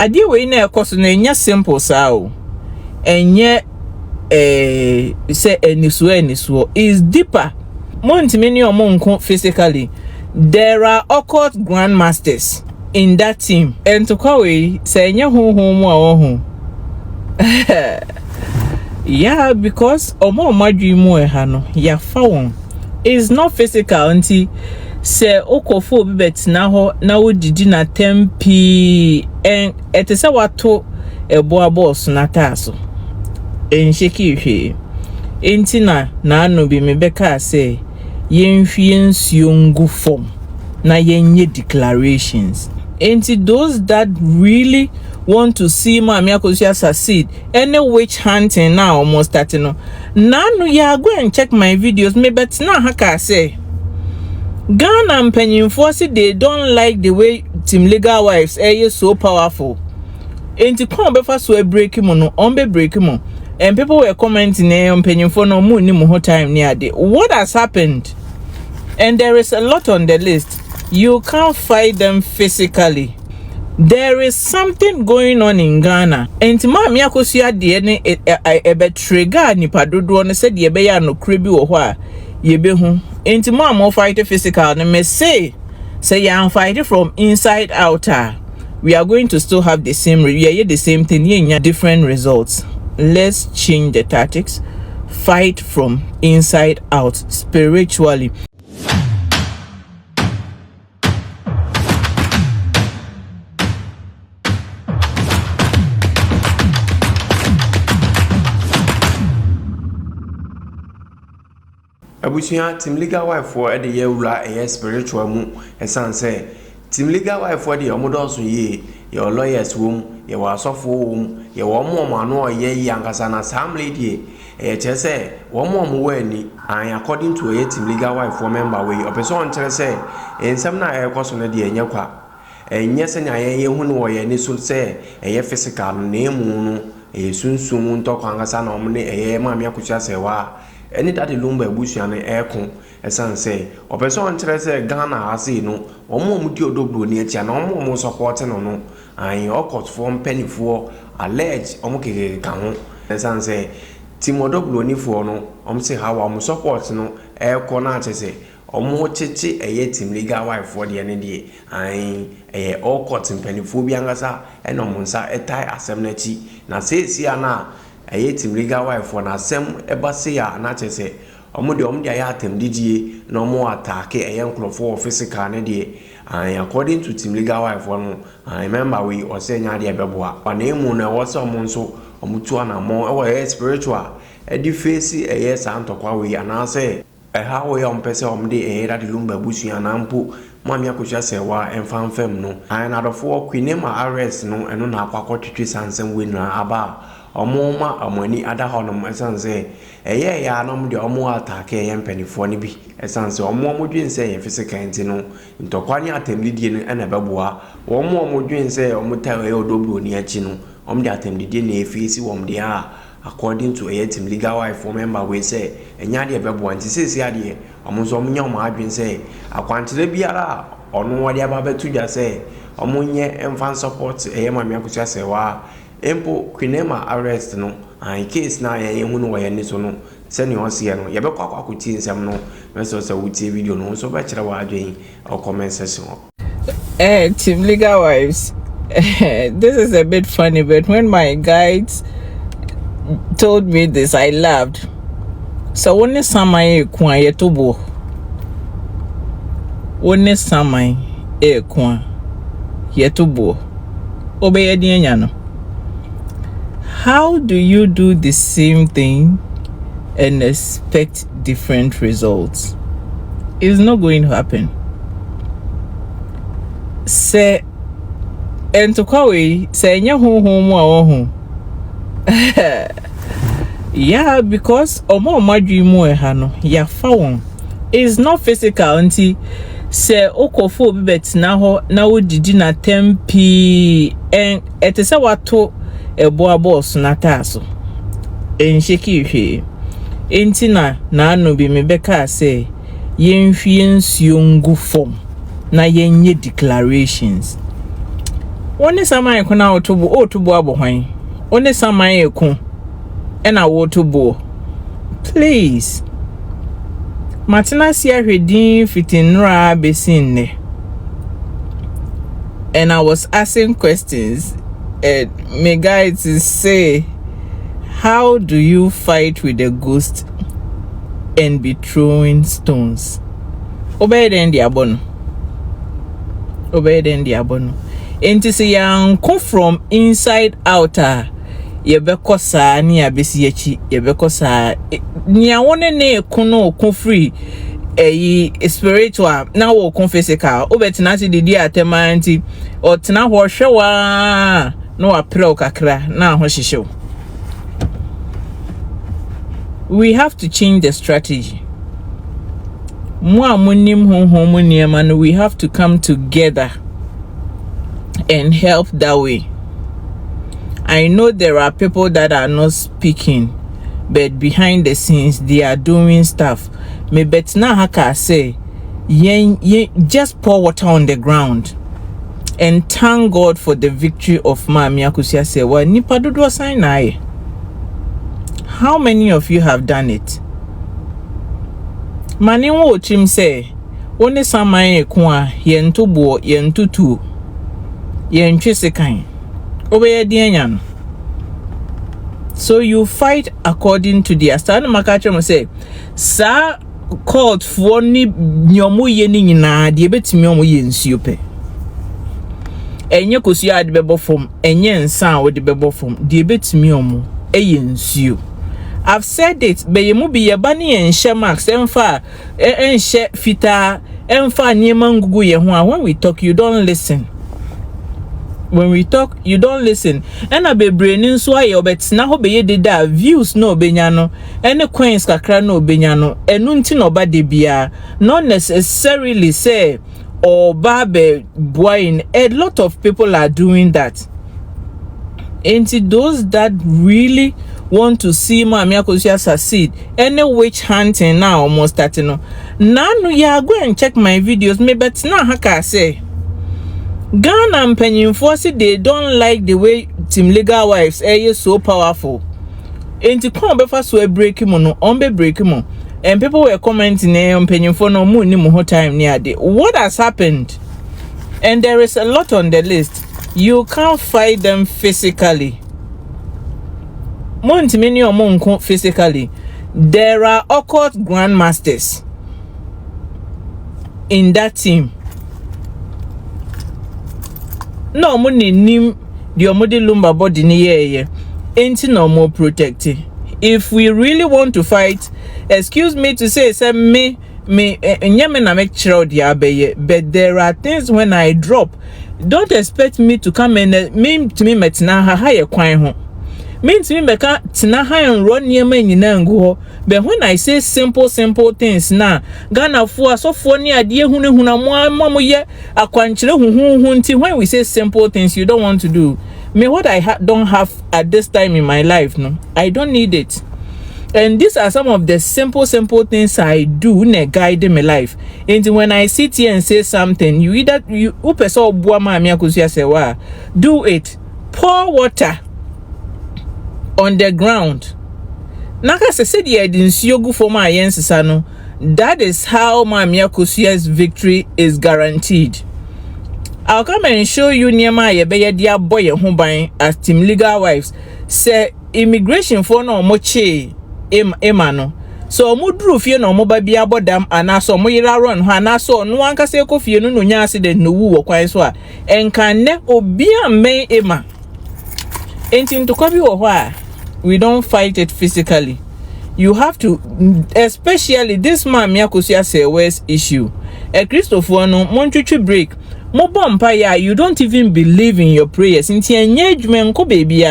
Ade we na ekoso na enya simple saa o. Enye say enisuo is deeper. Montimeni omonko physically. There are occult grandmasters in that team. And to call say enye ho. Yeah, because omo madwimu no ya fa won. It's not physical until say okofo bi betina ho na wodidi na tempi en etese wato ebo boss na taso ensheki hwe entina na anu bi mebeka say yenhwie nsuongu form na yenye declarations. Enti those that really want to see Mami Akosua succeed, any witch hunting now almost starting no. Now ya go and check my videos. Me bet na haka say Ghana mpenyimfo they don't like the way team legal wives are so powerful. Enti come be fast so break him no, on be break him. And people were commenting mpenyimfo no mu ni mo time near day. What has happened? And there is a lot on the list. You can't fight them physically. There is something going on in Ghana. And Mami Akosua de ne ebe trigger nipa dodo no said ye be ya no krebi wo ho a ye be hu. And Mama fight physical no me say you fight from inside out. We are going to still have the same the same thing, different results. Let's change the tactics. Fight from inside out spiritually. Abusia team legal wife for the yewura spiritual mu esan say team legal wife for the omodoso ye your lawyers wom your asofo wom your omo ano ye yankasa na sam lady chese omo wani and according to a team legal wife for member we opeso nkyere say ensem na ekoso na de enye kwa enye se nya ye hu no ye ni so say physical na emu no sunsun ntoko angasa na omne Mami Akosua Serwaa any that lumba bushia na eko esan say opeso nkyere say Ghana ase no omo di odobro ni atia na omo support no and occult form penifo allege omo keke ka ho esan say timodobro ni fo no omo say how omo support no eko na achese omo cheche team legal wife for de ne de and occult penifo bi angasa eno monsa etai asem na chi na say sia na team legal wife for na sem eba se ya na chese omo de ya atem didie na omo attack nkrofo physical ne de and according to team legal wife no I remember we o say nya de beboa na emu na wo se omo nso omo tu na mo spiritual di face santokwa we ana say ha we ompese omo de that lumba busu na mpo Mami Akosua Serwaa enfamfam no and adofo kwinema arrest no eno na akwakotwetwe sansem we na aba omoma amani ada honom esanse ya no mde omo attack penifo ne bi esanse omo dwense physical ntino ntokwani atemdidie no ena beboa omo dwense omo tawe odobro ni achi no omde atemdidie na efisi womde a according to team legal wife member we say enya de beboa ntisesi ade omo so omo nya omo adwense akwantire biara ono wade ababetu dwa say omo nye enfan support Mami Akosua Serwaa empo kwinema arrest no and case na ye hu no wo ye ni so no se ne ose no ye be kwa kwakuti nsem no meso se wuti video no so be kire wa adwen or comment section. Team legal wives, this is a bit funny, but when my guides told me this, I laughed. So when samai kwa yetubo, when samai kwa yetubo, obeye dienya no. How do you do the same thing and expect different results? It's not going to happen. Say, and to Kofi, say, yeah, because omo madwimu no ya fa won. It's not physical until say okofo bi betina ho na wodidi na tempi en etese wato ebo boss na taso ensheki hwe entina na anu bi mebeka say yenhwie nsuongu form na yenye declarations. One saman kuna otubu abohwan. One saman eku. Ena wotubu. Please. Matina siya hwedin fitinra besinne. And I was asking questions. And my guys say, how do you fight with the ghost and be throwing stones? Obey the abono. Obey the abono. And to say come from inside outer. Yebeko sa ni abesi echi. Yebeko sa ni awone ne kuno kun free. Spiritual na wo kun physical. Obetina ti didi atema anti. O tina ho hwewa no apre kakra na ho hihyew. We have to change the strategy. We have to come together and help that way. I know there are people that are not speaking, but behind the scenes they are doing stuff. Me betina haka say, just pour water on the ground and thank God for the victory of Akosua Serwaa. Nipa dodo sign na. How many of you have done it? Mani wo chim say, one saman ekwa yentubo yentutu yentwesekan. Obeye dienyan. So you fight according to the stand makacho say, sa called for ni nyomu ye ni nyina de betimi omo ye nsuo pe. Enye kosua ade bebo fom, enye nsa wo de bebo fom, de betimi omo eye nsuo. I've said it, but you be your bunny and share marks, and far and share fita and far near mangu ye. When we talk, you don't listen. When we talk, you don't listen. And I be braining so I bet now be did that views no benyano, and the coins kakra no benyano, and nunti no badi bia, not necessarily say or babe boying. A lot of people are doing that. And to those that really want to see Akosua succeed, any witch hunting now almost starting. Now you go and check my videos. Maybe it's not haka say. Ghana and Penny Force, they don't like the way Team Legal Wives are so powerful. And to come before so break him on be break him. And people were commenting on Penny for no moon more time near day. What has happened? And there is a lot on the list. You can't fight them physically. Montimini or monko physically. There are occult grandmasters in that team. No money nim the omodi lumba body ni ye. Ain't no more protected. If we really want to fight, excuse me to say me na make sure but there are things when I drop. Don't expect me to come and mean to me metina ha higher kwan ho. Mean to me beka tina ha and run near me nyina ngo. But when I say simple things na Ghana for so for ni adie huna mo ye akwanchire hu nti when we say simple things you don't want to do. Me what I don't have at this time in my life, no. I don't need it. And these are some of the simple things I do in guide my life. And when I sit here and say something, you either you upeso buama Akosua Serwaa, do it. Pour water on the ground. Naka se said ye didn't see you for my yensano. That is how my Akosua's victory is guaranteed. I'll come and show you near my dear boy and home as Team Legal Wives. Say immigration for no moche emano. So mudru fie no mo ba bia bodam anaso mo yira run ho anaso no anka se Kofi no no nya accident no wu wo kwan so a enka ne obi amen ema. Enti to Kofi wo ho a we don't fight it physically. You have to, especially this man Akosua Serwaa's issue. A Christopher no montwichi break. Mo bompa ya you don't even believe in your prayers. Inti engagement ko baby.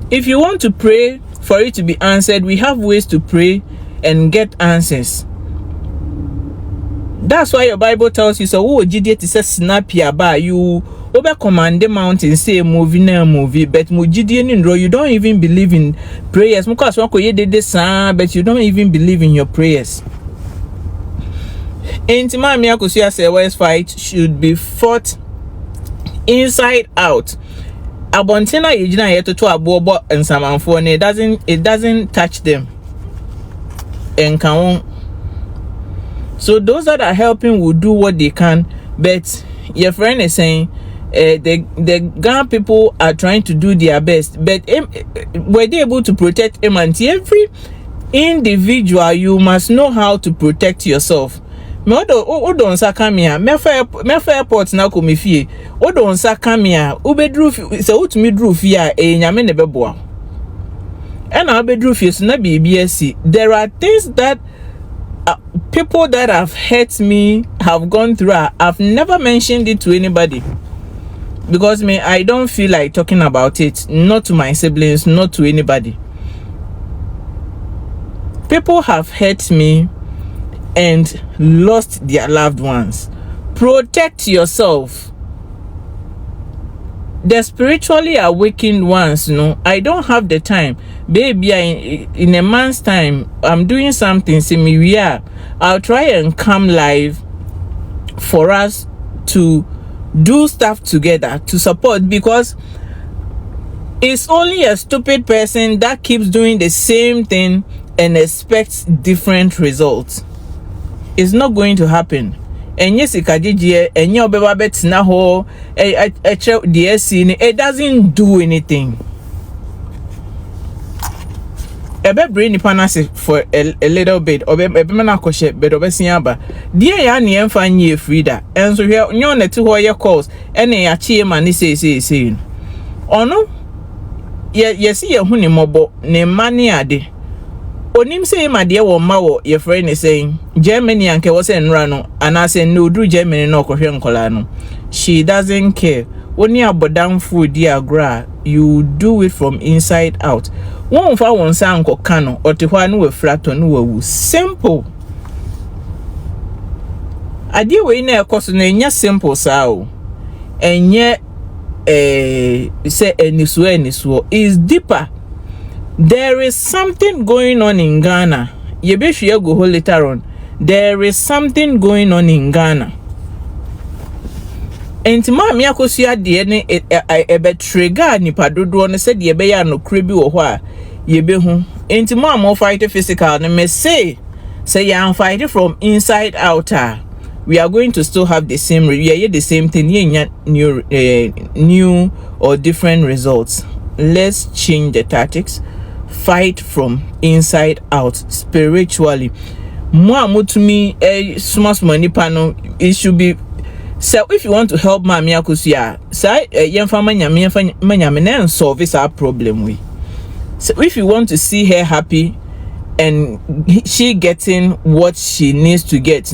If you want to pray for it to be answered, we have ways to pray and get answers. That's why your Bible tells you so jide to say snap ya ba you over command the mountain say movie but you don't even believe in prayers because but you don't even believe in your prayers. Akosua Serwaa's fight should be fought inside out. Abontina yejina yeto to abobo nsamanfo ne it doesn't touch them. Enkan. So those that are helping will do what they can, but your friend is saying the Ghana people are trying to do their best, but were they able to protect him? And every individual, you must know how to protect yourself. Me odo nsa kamia mefa airport na ko mefie odo nsa kamia ubedru se utumi dru fie a nyame ne beboa ena ubedru fie so na bibia. There are things that people that have hurt me have gone through. I've never mentioned it to anybody because I don't feel like talking about it, not to my siblings, not to anybody. People have hurt me and lost their loved ones. Protect yourself. The spiritually awakened ones, I don't have the time. Baby, in a month's time, I'm doing something similar. I'll try and come live for us to do stuff together to support, because it's only a stupid person that keeps doing the same thing and expects different results. It's not going to happen. And yes, and it doesn't do anything. Ebe brain panasi for a little bit. Obe na koshe but obe siamba. Dear ya ni emfa nye Frida. And so here nyon ne to your calls. Ene ya chie mani say. Ono yes ye huni mobo ne mani ade. Onim say ma de wo ma wo your friend is saying Germany anke was enra no and I say no do Germany no kohwe nkola no. She doesn't care. Oni abodan food dia gra, you do it from inside out. Won fa won sa anko kano otihwa no we flato no wu simple. Ade we na ekoso na enya simple sa o. Enye say enisuo is deeper. There is something going on in Ghana. Yebehwe go later on. There is something going on in Ghana. Enti ma Akosua de ne ebe trigger nipa dodo no se de ebe ya no kre bi wo ho a yebehu. Enti ma mo fight physical no me say ya fight from inside out. We are going to still have the same the same thing. New or different results. Let's change the tactics. Fight from inside out spiritually. Mo amutumi small nipa no, it should be. So if you want to help Mami Akosua, say yemfa manyame na solve this our problem we. So if you want to see her happy and she getting what she needs to get,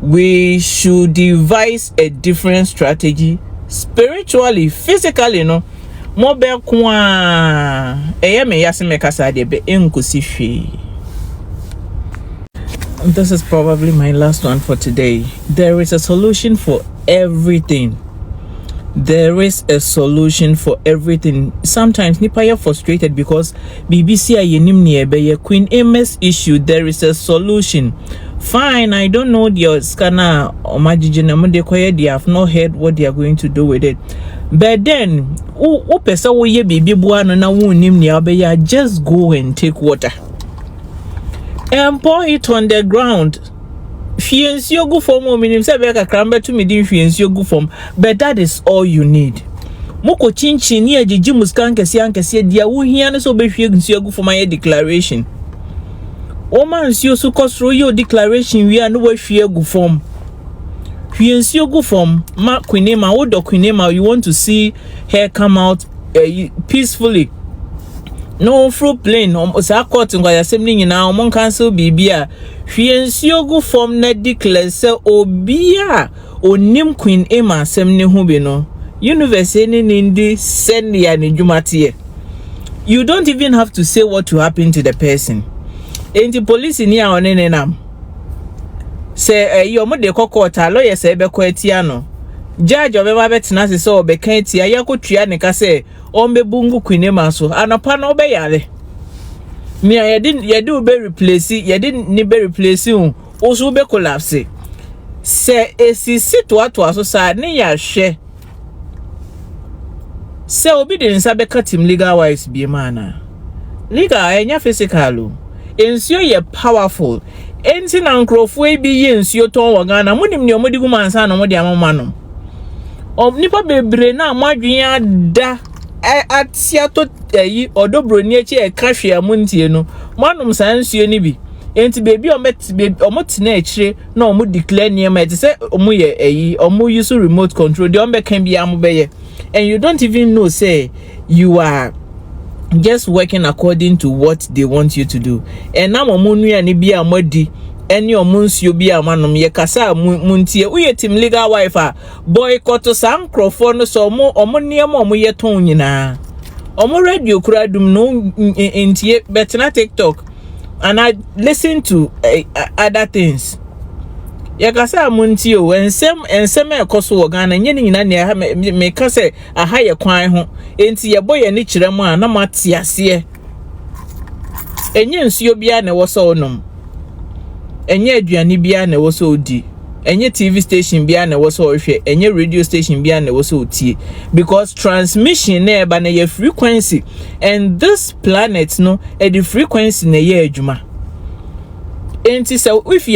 we should devise a different strategy spiritually, physically, Mo be kwa me yase me kasa de be enkosi hwe. This is probably my last one for today. There is a solution for everything. There is a solution for everything. Sometimes nipa ya frustrated because BBC ayenim ni ebe ye Queen MS issue. There is a solution. Fine, I don't know your scanner or they have not heard what they are going to do with it. But then, just go and take water and pour it on the ground. But that is all you need. Moko chinchin ni ajiji muskanke sianke dia wuhiane so be hwe for my declaration. Oman sio su kosro your declaration we are no we hwe form. Hwe form ma kwinema odo kwinema, you want to see her come out peacefully. No fruit plane sa court ngwa yasem ni na omon cancel bibia. Hwe form na declare se obia onim Queen Emma asem ne hu bi no. University nindi send ya ni jumatiye. You don't even have to say what will happen to the person. Enti police ni a onene nam. Say yo mo de kokota lawyer say be ko atia no. Judge obeba betena se obeka atia yakotua ne ka say ombebungu Queen Emma so anapa no be yale. Me ye did be replace ye didn't ni be replace you. Oso be collapse. Say esi to aso sa ne ya hwe. Say obi de nsa beka team legal wise be mana. Legal enya physical. Ensure ye powerful. Enti na nkrofo e bi ye nsuo ton wo Ghana. Munim ne omodi gu mansa na omodi amama no. Nipa bebre na amadwen ada atia to yi odo broni echi e ka hwe amuntie no. Manum san nsuo ni bi. Enti baby omot na echire na omo declare niema eti say omo ye eyi omo use remote control the ombe can be amobeye and you don't even know say you are just working according to what they want you to do and na omo nua ni bia amodi eni omo nsuo bia amanom ye kasa muntie uye team legal wife boycott san crofo no so omo niema omo ye ton nyina omo radio kura dum no entie betina TikTok. And I listen to other things. Yakasa munti o ensem Akosua Ghana nye nyina ne me ka say aha ye kwan ho enti ye boye ni kire mu na matiase enye nsuo bia na wo so onom enye aduane bia na wo so odi enye TV station bia na wo so ohwe enye radio station bia na wo so otie because transmission na eba na ye frequency and this planet no the frequency na ye adwuma enti so if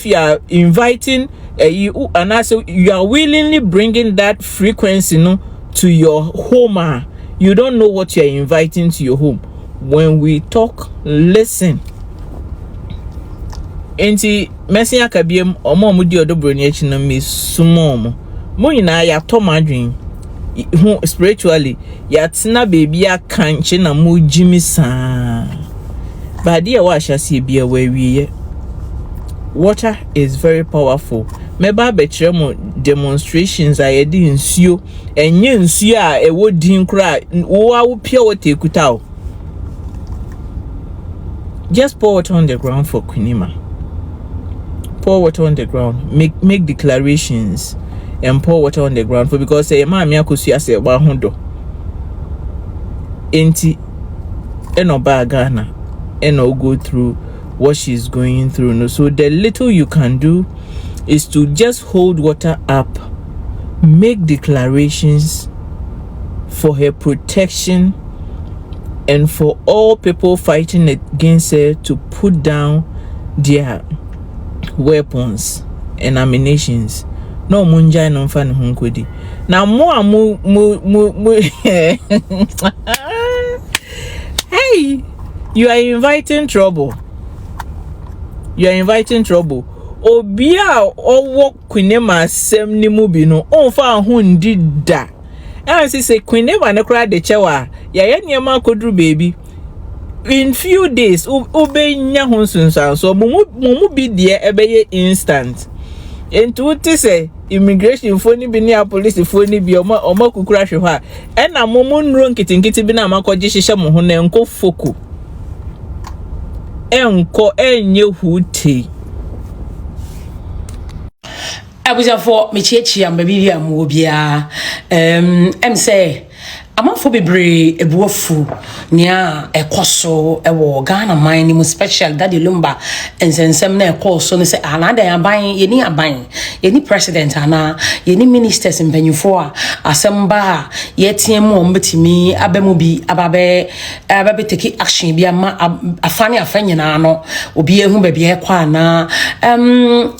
you are inviting you and also you are willingly bringing that frequency no to your home you don't know what you are inviting to your home. When we talk, listen. Enti mesi akabiem omo mudi odobroni echi na me sumo mo nyina ya to madwen hu spiritually ya tena baby akanche na mo jimi sa but dia wa hyase bia wa wiye. Water is very powerful. Meba betre mo demonstrations ayedi nsuo enye nsuo a ewo din kra wo awo pure water ekuta o. Just pour water on the ground for Kunima. Pour water on the ground. Make declarations and pour water on the ground for because say mama Akosua Serwaa hondo. Enti eno ba Ghana eno go through what she's going through. No, so the little you can do is to just hold water up, make declarations for her protection and for all people fighting against her to put down their weapons and ammunitions. No munja no fan hunkodi. Now more hey, you are inviting trouble. You are inviting trouble. Obia owo Kunema sem ni mu bi no onfa ho ndi da. And say Kunema ne kra de chewa ya ye niam akodru baby. In few days obenya ho sunsan so mumu bi de ebeye instant. Enti uti say immigration phone bi ni police phone bi omo kukura hwe ha e na mumu nro nkitinkiti bi na makoje hihye mo ho na enko foku enko enye huti abuja for me chechi am baby am obia em say amafo bebre ebuofu nia ekoso ewo Ghana man ni mu special daddy lumba ensensem na ekoso ne se anada yaban yeni aban yeni president ana yeni ministers mpanyufo a asemba yetiem o mbetimi abemu bi ababe take action bi ama afane afanyina no obi ehu ba bi ekwa na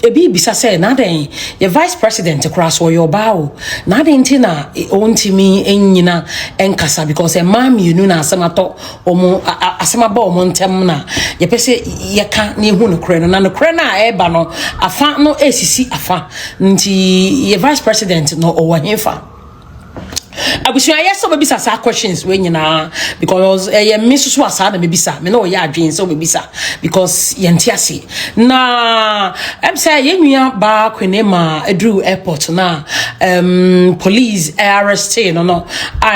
ebi bisa se na den ye vice president cross or your bow na den tina ontimi enyina enkasa because a mami you na asemato omo asemaba omo ntem na ye pese ye ka na ehu no kre no na no kre na eba no afa no esisi afa nti ye vice president no owanyefa abusu aye so be bisa questions we nyina because ye misusu asa na be bisa me no ye adwen so be bisa because ye ntiase na em say ye nua ba Kunema edru airport na police arrest no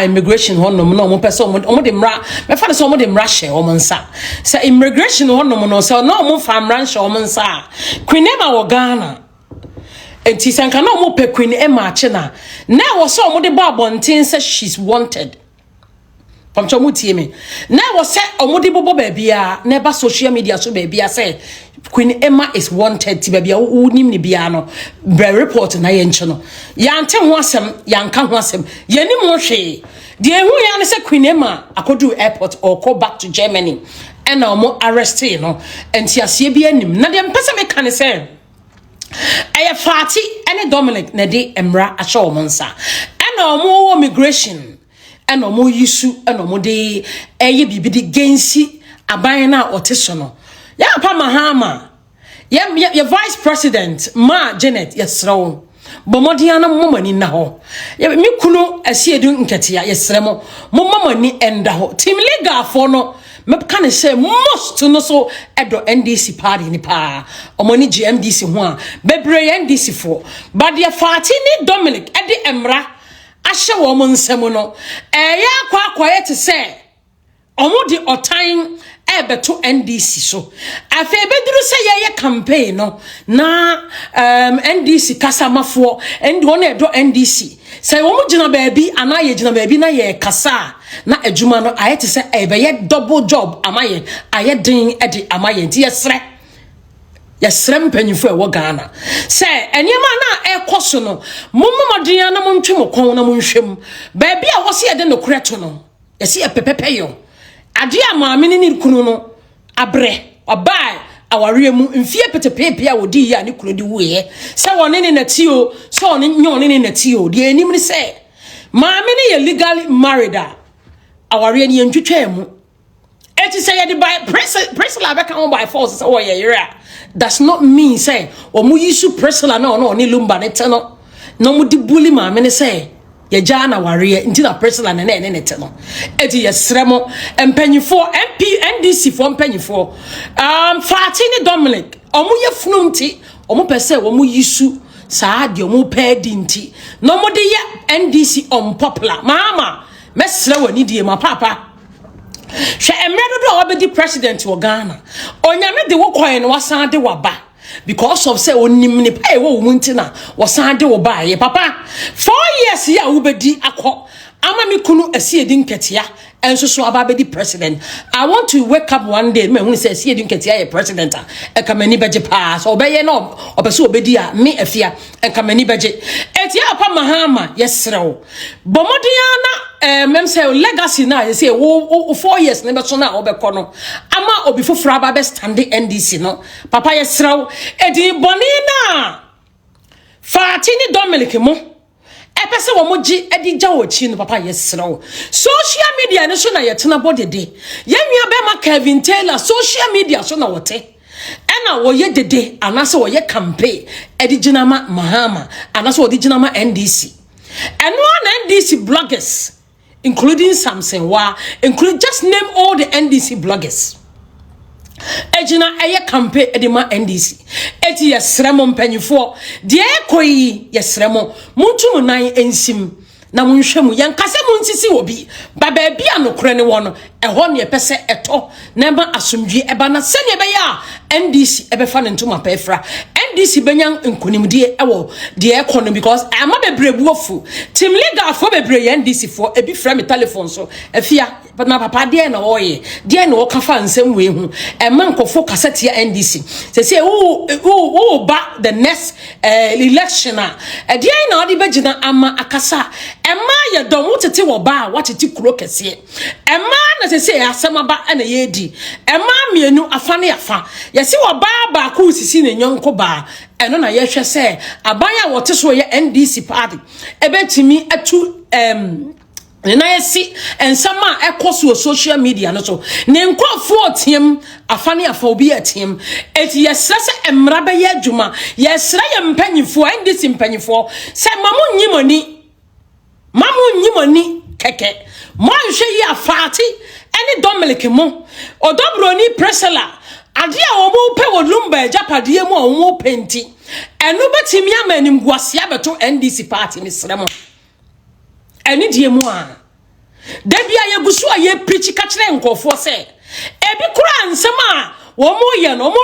immigration honom no mo person mo de mra me fa so mo de mra hye o mo nsa say immigration honom no say no mo fa mra hye o mo nsa Kunema wo Ghana enti sanka na mo pe Queen Emma ache na wo so mo de ba bonten say she's wanted pamcho mu tie me na wo se omudi bobo baby a na ba social media so baby a say Queen Emma is wanted ti baby a unim ni bia no bre report na ye nche no ya ante ho asem ya nka ho asem ye ni mo hwe de ehu ya ne say Queen Emma akodu airport or go back to Germany and omo arrested no enti asie bia nim na de mpesa me kan say aya Fati ene Dominic na de emra acha omo nsa and omo immigration and omo yisu and omo de eye bibidi gensi aban na oteso no ya pa mahama ya vice president ma Janet yesrawo bomodiana momani na ho ya mi kunu asiedu nketia yesremo momani enda ho team legal for no me kan say most no so edo NDC party ni pa omoni GMDC ho a bebre NDC for but ya Fati ni Dominic edi emra ahye wo mo nsem no ya kwa yete say omodi otan ebeto NDC so afa ebeduru say ye campaign no na NDC kasamafo endi won edo NDC say wo mo gina baabi ana ye gina baabi na ye kasa na adwuma no ayete say ebe double job amaye aye din edi amaye nti yesre mpanyifo ewo Ghana say enema na ekoso no mommodin na montwe mokon na monhwem baabi a wo se ye de no kureto no yesi epepepeyo ade amaame ni kunu no abre obai aware mu mfie petepepe a wodi ya ne kunu di wuye se woni ne nati o se woni nyone ne nati o de enim ni se maame ni ye legally married a aware ni ntwetwa mu eti say ye by Priscilla be kan by force say wo ye yera does not mean say o mu yisu Priscilla na no ni lumba ne te no no mu di bully maame ni say ye jana ware nti na Priscilla ne ne te no eti ye sremo empanyifo MP NDC for empanyifo Fati ni Dominic omu ye funumti omu pese omu yisu saa de omu pedi nti no mo de ye NDC unpopular mama mesre wani die ma papa hwe emredo do obedi president wo Ghana onyame de wo koyen no wasan de waba because of say onim ni pa e wo munti na wasan de wo ba ye papa 4 years ya wo bedi akọ ama mi kunu asiedi nketia enso so aba bedi president. I want to wake up one day me hu say asiedi nketia ye president e kamani beje pa so obeye no obeso obedi a me afia e kamani beje etia apa mahama yesrew bomodia na mem say legacy na say wo 4 years na be so na obekọ no ama obi foforo aba be stand NDC no papa yesrew edi boni na Fati ni Dominic mo epese wo moji edi jawochi no papa yesrew social media ne so na yetena bodede yenua be ma Kevin Taylor social media so na wote ena wo ye dede anase wo ye campaign edi jinama mahama anase wo di jinama NDC eno na NDC bloggers including Samson wa include just name all the NDC bloggers ejina eye campaign edema NDC eti yesremo mpanyifo de ekoyi yesremo muntu munan ensim na munhwemu yankase munsisi obi baba bia no kore ne wono eho ne pese eto na ma asomdwe eba na sene ebe ya NDC ebe fa ne ntoma pefra NDC benyan nkonimdie ewo de ekono because ama bebrebu ofu team leader fo bebre NDC fo ebi fra me telephone so afia but na papa de na oye de na okafa nsem we hu ema nkofo kasete ya NDC say who ba the next election de na odi begina ama akasa ema ye dom wotete wo ba watete kuro kese ema na say asema ba na ye di ema mienu afa na yafa yesi wo ba ku sisi ne nyonko ba eno na ye hwe say abanya wote so ye NDC party ebetimi atu na yesi ensama ekoso social media no so ne nkofo otiem afane afa obi atiem eti yesese emra be ye adwuma yesra ye mpanyifo NDC mpanyifo se mamu nyimoni keke mo nhwe yi afati ene Dominic mo odobroni Priscilla ade a wo mo pe wodumba japade mu a wo penti enu betimi amanim guase abeto NDC party ni sremo eni die mu a debia ye gusu a ye preach ka kire nkofo se ebi kura nsem a wo mo ye no mo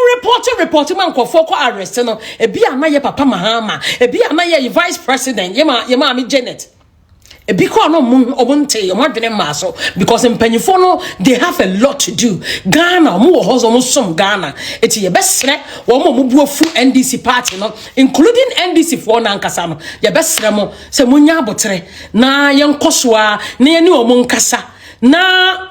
report man nkofo ko arrest no ebi ana ye papa mahama ebi ana ye vice president ye ma mi Janet Because no omonte omadwene maso because mpanyifo no they have a lot to do. Ghana mo ho zo mo som Ghana eti ye besre wo mo buafu NDC party no including NDC for na nkasa no ye besre mo se munya abotre na ye nkosoa na ye ni omo nkasa na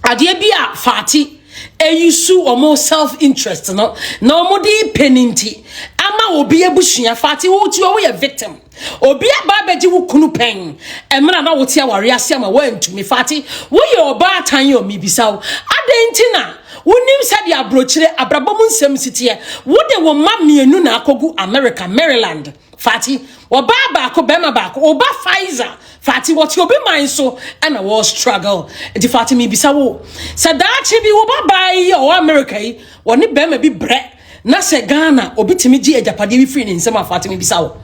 ade bia fati eyusu omo self interest no na omo di peninti ama obi ebusua fati wo ti wo ye victim obi aba beji wo kunu pen emra na wo ti aware ase ama wo antumi fati wo ye oba tan ye omi bisawo adenti na wonim said ya brochire abrabom nsem sitie wo de wo ma mienu na akogu America Maryland fati wo ba ko bema ba ko oba Pfizer fati what you be mind so and a war struggle eti fati mi bisawo sadachi bi wo ba o America yi woni bema bi bre na se Ghana obitimi gi ejapade bi free ni nsem afati mi bisawo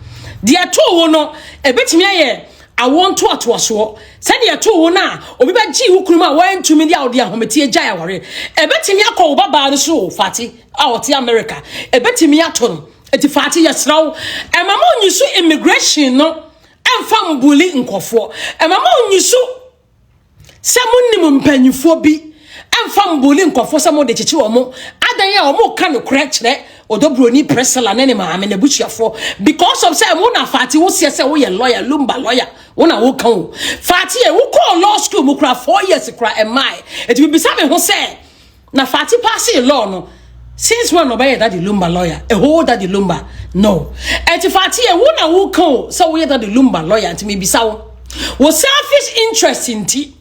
de ato wo no ebetimi aye awon to atoaso se de ato wo na obi ba gi hukunuma wan tumi dia odi ahometi agya ya ware ebetimi akọ wo baba no so fati a oti America ebetimi ato no eti fati yesrawo emama onyisu immigration no emfa mbuli nkofo emama onyisu se munnim mpanyifo bi emfa mbuli nkofo se mo de chichi wo mo adan ya wo mo ka no kra kire odobroni presela nene maame na buchiafo because of say mo na fati wo se wo ye lawyer lumba lawyer wo na wo kan fati e wo call law school mo kra 4 years kra emai eti bi bisa me ho say na fati pass law no since when obey that the lumba lawyer a whole that the lumba no eti fati e wo na wo kan so wo ye that the lumba lawyer enti me bisa wo selfish interest inti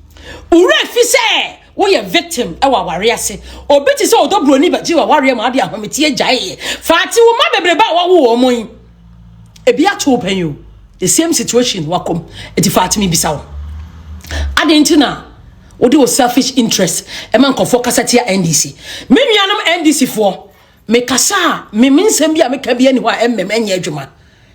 ure fi say wo ye victim e wa ware ase obeti se odobroni ba ji wa ware ma ade ahometi agyae fati wo ma bebreba wa wo mo yin e bia to panyu the same situation wakom eti fati mi bisa wo ade ntina wo de wo selfish interest e man ko focus atia NDC me nuanom NDC fo me kasa me nsem bia me ka bia ni ho emmem anya adwuma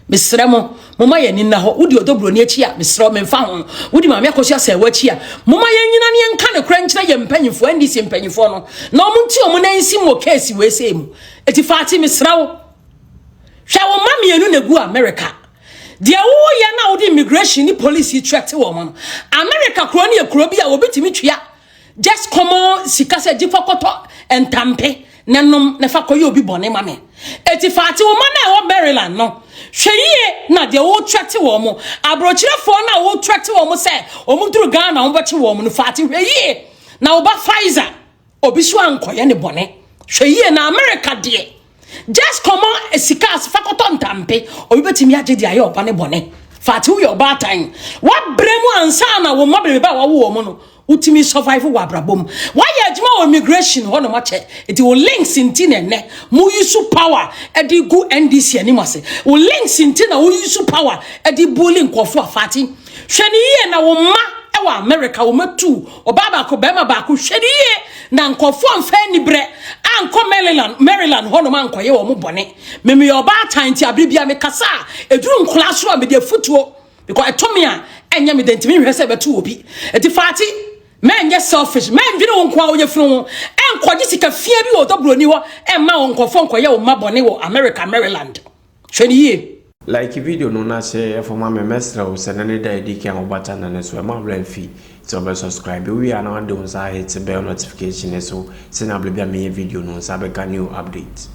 mesremo mama ye ni na ho wodi odobroni achi a mesremo me mfa ho wodi maame Akosua Serwaa achi a mama ye nyina ne nka ne kra nkyira ye mpanyifo NDC mpanyifo no na omunti omu na nsi mo case we say mu eti fati mesrawo hwa wo mamienu na gu America de wo ye na wodi immigration ni police track wo mo America kro ne ekro bi a obetimi twia just common sikase jifokoto entampe nanom na fa koye obi bone mame eti fati wo na wo Maryland no hweye na de wo track wo mo abrochirefo na wo track wo mo se o mu duru Ghana wo beche wo mo no fati hweye na wo ba Pfizer obi so ankoye ne bone hweye na America de just come on esikas fakoto ntampe obi betimi agye de aye oba ne bone fati wo yo ba tan wa bremu ansa na wo mabere ba wo mo no utimi survive wa brabom why adwuma o immigration ho no mache it will links inti ne mu use power e di gu NDC ani mase wo links inti na wo use power e di bullying nkofo afati hwene ye na wo ma e wa America wo matu obaba ko bema ba ko hwene ye na nkofo amfa ni bre anko Maryland ho no man koye wo mo bone meme yo ba tanti abribia me kasa eduru nkla so me de futuo because etomia enya me dentimi hwese betu obi eti fati men get selfish men dwene won kwa onye funu enkoje sika fie bi odobroni ho emma won kofo nkoye wo mabone wo America Maryland hwene ye like video no na share for my mesra o senane da ediki an obata na ne so e ma brand fee to be subscribe we are now doing say hit bell notification so send abia me video no sabe ka new update